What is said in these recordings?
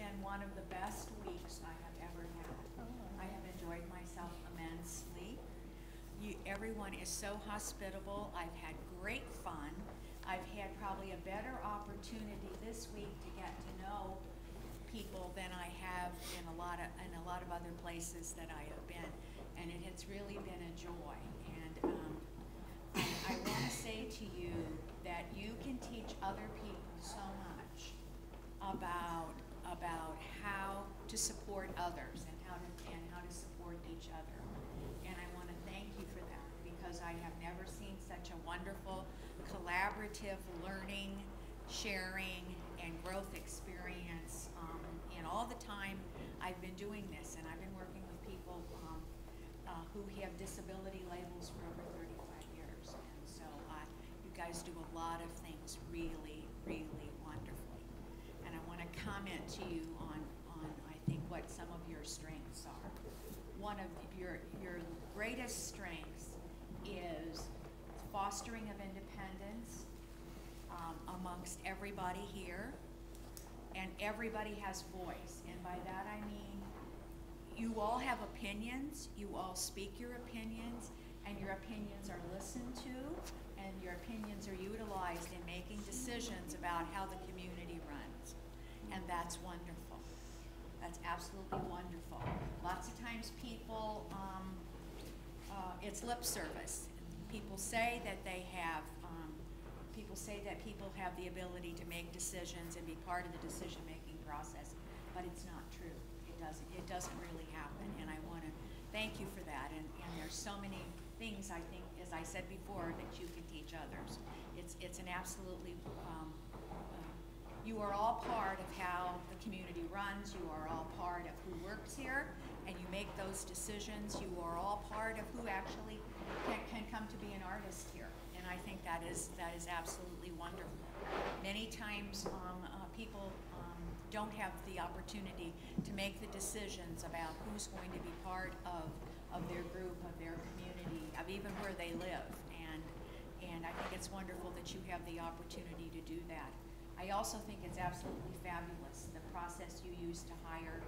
been one of the best weeks I have ever had. I have enjoyed myself immensely. Everyone is so hospitable. I've had great fun. I've had probably a better opportunity this week to get to know people than I have in a lot of other places that I have been, and it has really been a joy. And I want to say to you that you can teach other people so much about how to support others and how to support each other. And I want to thank you for that, because I have never seen such a wonderful collaborative learning, sharing, and growth experience in all the time I've been doing this. And I've been working with people who have disability labels for over 35 years. And so you guys do a lot of things really, really wonderfully. And I want to comment to you on I think what some of your strengths are. One of your greatest strengths is fostering of independence amongst everybody here, and everybody has voice. And by that I mean you all have opinions, you all speak your opinions, and your opinions are listened to, and your opinions are utilized in making decisions about how the community runs. And that's wonderful. That's absolutely wonderful. Lots of times people, it's lip service. People say that they have, people have the ability to make decisions and be part of the decision-making process, but it's not true. It doesn't really happen, and I want to thank you for that. And there's so many things, I think, as I said before, that you can teach others. It's an absolutely, you are all part of how the community runs. You are all part of who works here, and you make those decisions. You are all part of who actually can come to be an artist here, and I think that is absolutely wonderful. Many times people don't have the opportunity to make the decisions about who's going to be part of their group, of their community, of even where they live, and I think it's wonderful that you have the opportunity to do that. I also think it's absolutely fabulous, the process you use to hire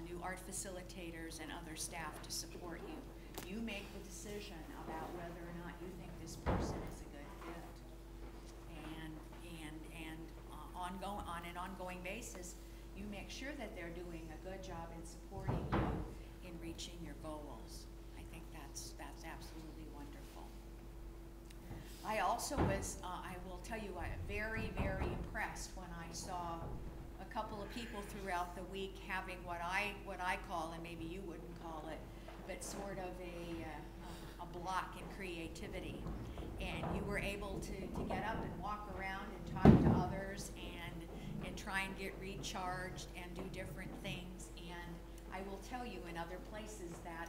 new art facilitators and other staff to support you. You make the decision about whether or not you think this person is a good fit. And on an ongoing basis, you make sure that they're doing a good job in supporting you in reaching your goals. I think that's absolutely wonderful. I also was, I will tell you, I'm very, very impressed when I saw a couple of people throughout the week having what I call, and maybe you wouldn't call it, but sort of a block in creativity. And you were able to get up and walk around and talk to others and try and get recharged and do different things. And I will tell you, in other places that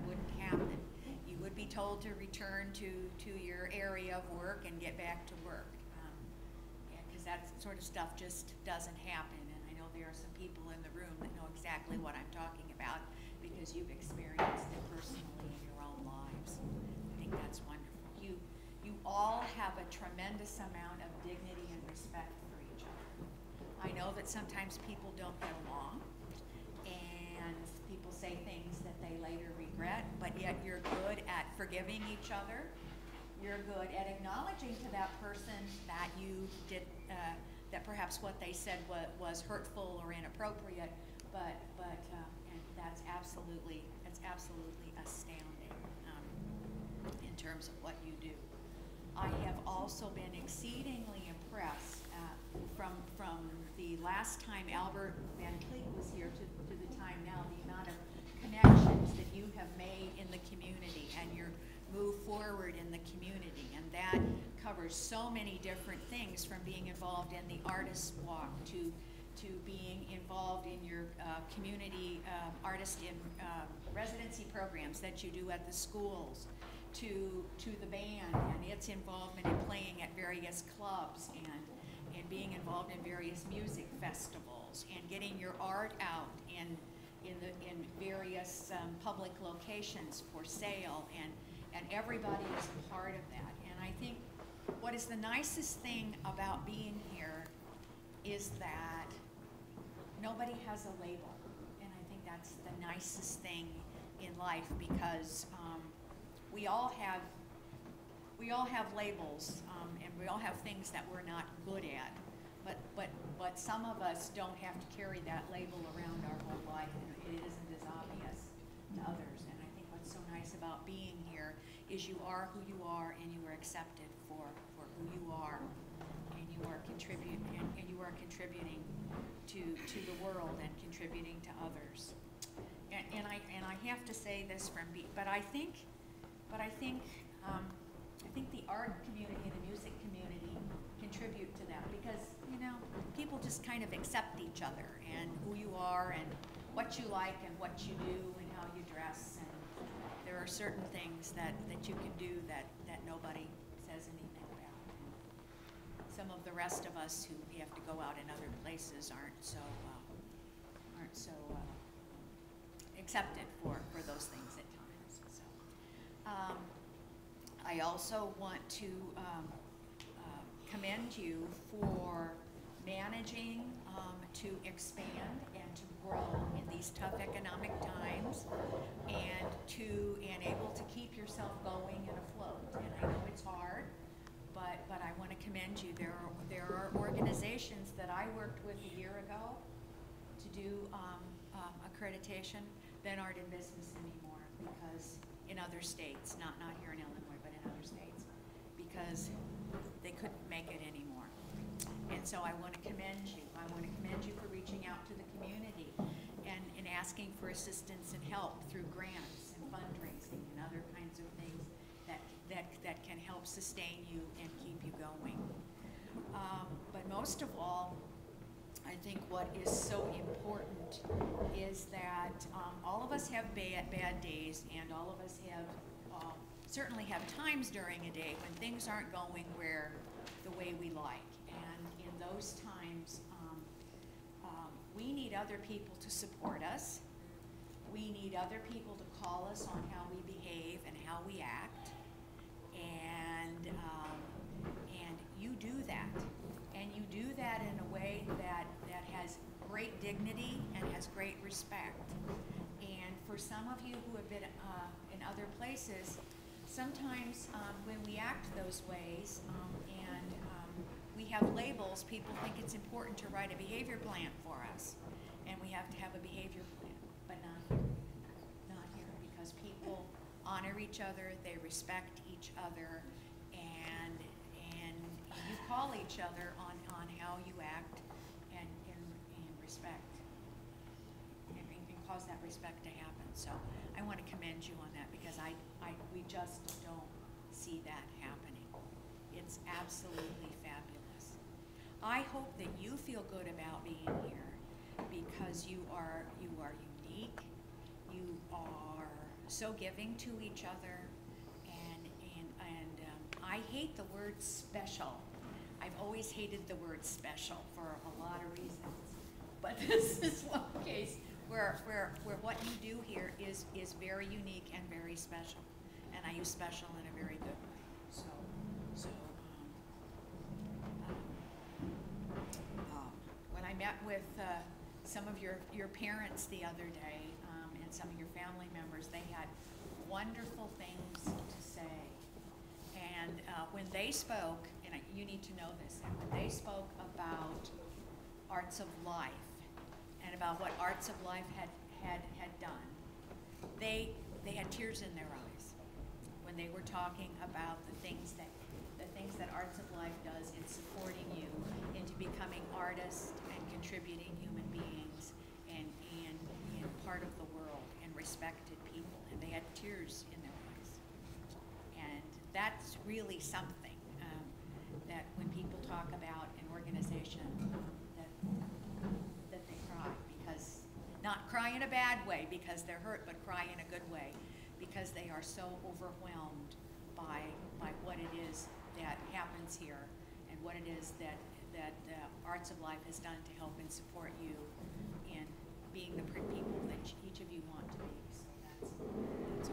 wouldn't happen. You would be told to return to your area of work and get back to work. Because that sort of stuff just doesn't happen. And I know there are some people in the room that know exactly what I'm talking about, because you've experienced it personally in your own lives. I think that's wonderful. You all have a tremendous amount of dignity and respect for each other. I know that sometimes people don't get along, and people say things that they later regret, but yet you're good at forgiving each other. You're good at acknowledging to that person that you did, that perhaps what they said was hurtful or inappropriate, and that's absolutely astounding in terms of what you do. I have also been exceedingly impressed from the last time Albert Van Cleek was here to the time now, the amount of connections that you have made in the community and your move forward in the community. And that covers so many different things, from being involved in the Artist Walk to being involved in your community artist in residency programs that you do at the schools, to the band and its involvement in playing at various clubs, and being involved in various music festivals, and getting your art out in various public locations for sale, and everybody is a part of that. And I think what is the nicest thing about being here is that nobody has a label, and I think that's the nicest thing in life, because we all have labels, and we all have things that we're not good at, but some of us don't have to carry that label around our whole life, and it isn't as obvious to others. And I think what's so nice about being here is you are who you are, and you are accepted for who you are, and you are contributing to the world and contributing to others. And I have to say this but I think the art community and the music community contribute to that, because people just kind of accept each other and who you are and what you like and what you do and how you dress, and there are certain things that you can do that nobody says anything about. And some of the rest of us who have to go out in other places aren't so accepted for those things at times. So I also want to commend you for managing to expand and to grow in these tough economic times, and able to keep yourself going and afloat. And I know it's hard, but I want to commend you. There are organizations that I worked with a year ago to do accreditation that aren't in business anymore, because in other states, not here in Illinois, but in other states, because they couldn't make it anymore. And so I want to commend you. I want to commend you for reaching out to the community and asking for assistance and help through grants and fundraising and other kinds of things that can help sustain you and keep you going. But most of all, I think what is so important is that all of us have bad days, and all of us certainly have times during a day when things aren't going the way we like. And in those times, we need other people to support us. We need other people to call us on how we behave and how we act. And you do that. And you do that in a way that has great dignity and has great respect. And for some of you who have been in other places, sometimes when we act those ways and we have labels, people think it's important to write a behavior plan for us. And we have to have a behavior plan, but not here. Not here, because people honor each other, they respect each other, and you call each other on how you act and respect, and cause that respect to happen. So I want to commend you on that, because we just don't see that happening. It's absolutely fabulous. I hope that you feel good about being here, because you are unique. You are so giving to each other, and I hate the word special. I've always hated the word special for a lot of reasons, but this is one case where what you do here is very unique and very special, and I use special in a very good way. So when I met with some of your parents the other day, and some of your family members, they had wonderful things to say. And when they spoke, and you need to know this, and when they spoke about Arts of Life and about what Arts of Life had done, they had tears in their eyes when they were talking about the things that Arts of Life does in supporting you into becoming artists and contributing human beings and part of the world and respected people. And they had tears in their eyes. And that's really something that when people talk about an organization, that they cry, because not cry in a bad way because they're hurt, but cry in a good way because they are so overwhelmed by what it is that happens here and what it is that Arts of Life has done to help and support you in being the people that each of you want to be. So that's